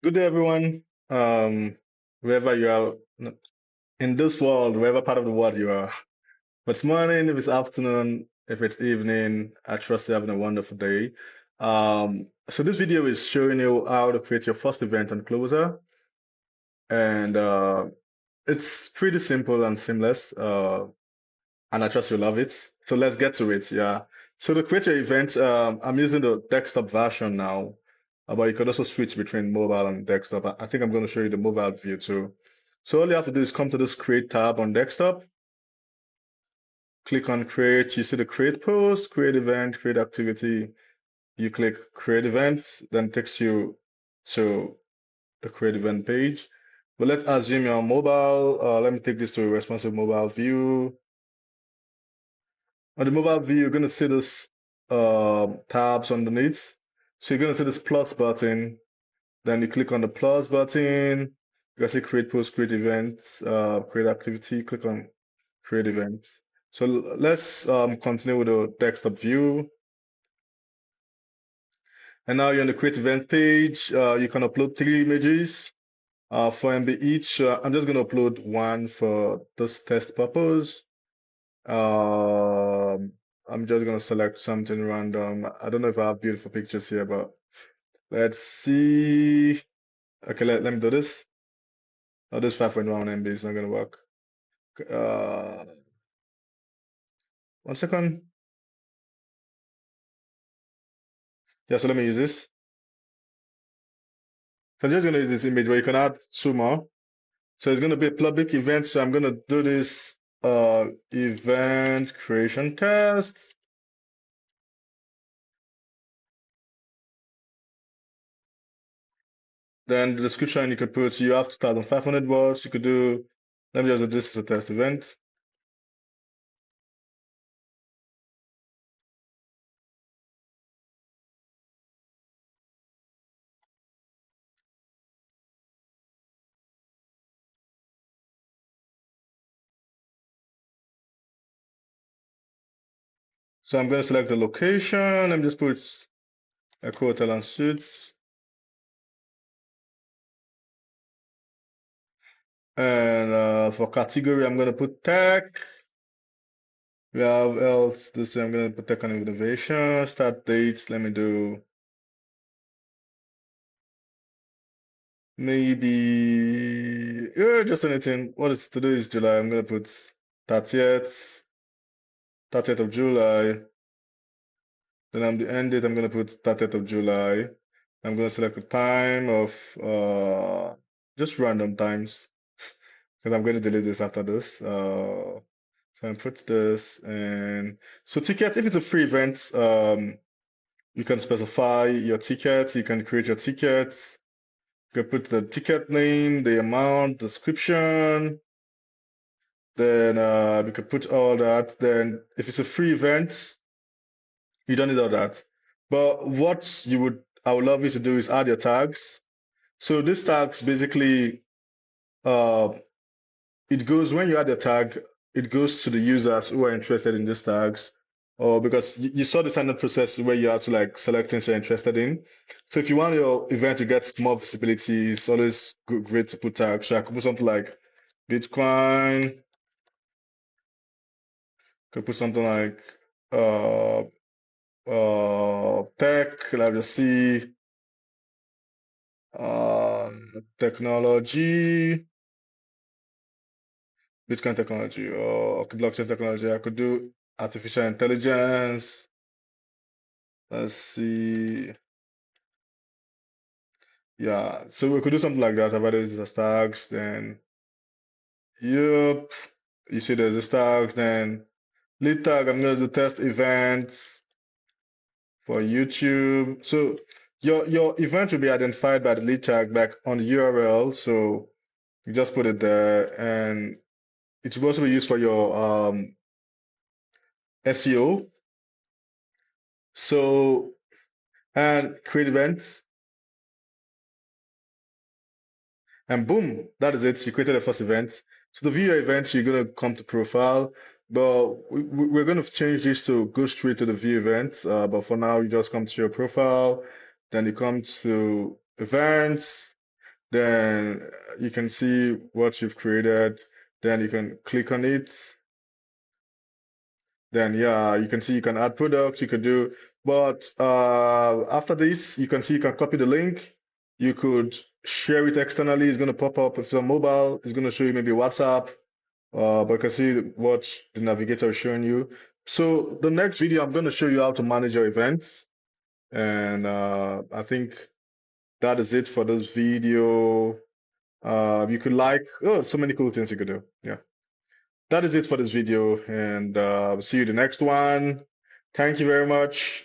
Good day, everyone. Wherever you are in this world, wherever part of the world you are. If it's morning, if it's afternoon, if it's evening, I trust you're having a wonderful day. So this video is showing you how to create your first event on Clooza, and it's pretty simple and seamless. And I trust you love it. So let's get to it. Yeah. So to create your event, I'm using the desktop version now, but you can also switch between mobile and desktop. I think I'm going to show you the mobile view too. So all you have to do is come to this create tab on desktop, click on create. You see the create post, create event, create activity. You click create events, then it takes you to the create event page. But let's assume you're on mobile. Let me take this to a responsive mobile view. On the mobile view, you're going to see this tabs underneath. So you're going to see this plus button. Then you click on the plus button. You can see create post, create events, create activity. Click on create events. So let's continue with the desktop view. And now you're on the create event page. You can upload 3 images, 4 MB each. I'm just going to upload one for this test purpose. Um, I'm just gonna select something random. I don't know if I have beautiful pictures here, but let's see. Okay, let me do this. Oh, this 5.1 MB is not gonna work. Uh, 1 second. Yeah, so let me use this. So I'm just gonna use this image where you can add 2 more. So it's gonna be a public event. So I'm gonna do this event creation test. Then the description you could put you have 2,500 words. You could do, let me just do this as a test event. So I'm going to select the location. Let me just put a hotel and suites. And for category, I'm going to put tech. We have else this. I'm going to put tech and innovation. Start dates. Let me do maybe just anything. What is today is July. I'm going to put 30th, 30th of July. Then I'm the end date. I'm going to put 30th of July. I'm going to select a time of just random times because I'm going to delete this after this. So I put this and so ticket, if it's a free event, you can specify your ticket, you can create your tickets, you can put the ticket name, the amount, description, then you can put all that. Then if it's a free event, you don't need all that. But what I would love you to do is add your tags. So these tags basically uh, it goes when you add a tag, it goes to the users who are interested in these tags, or because you saw the sign-up process where you have to like select things you're interested in. So if you want your event to get more visibility, it's always great to put tags. So I could put something like Bitcoin, could put something like uh tech, let me just see, technology, Bitcoin technology, or okay, blockchain technology. I could do artificial intelligence. Let's see. Yeah, so we could do something like that. I've added these as tags. Then, yep. You see there's a tag. Then lead tag, I'm going to do test events for YouTube. So your event will be identified by the lead tag, like on the URL. So you just put it there, and it will also be used for your SEO. So and create events. And boom, that is it. You created a first event. So to view your event, you're going to come to profile, but we're going to change this to go straight to the view event. But for now, you just come to your profile, then you come to events, Then you can see what you've created. Then you can click on it. Then yeah, you can see you can add products, you could do, but after this, you can see you can copy the link. You could share it externally. It's going to pop up if it's on mobile. It's going to show you maybe WhatsApp, but you can see what the navigator is showing you. So the next video, I'm going to show you how to manage your events. And I think that is it for this video. You could like, oh, so many cool things you could do. Yeah. That is it for this video, and see you the next one. Thank you very much.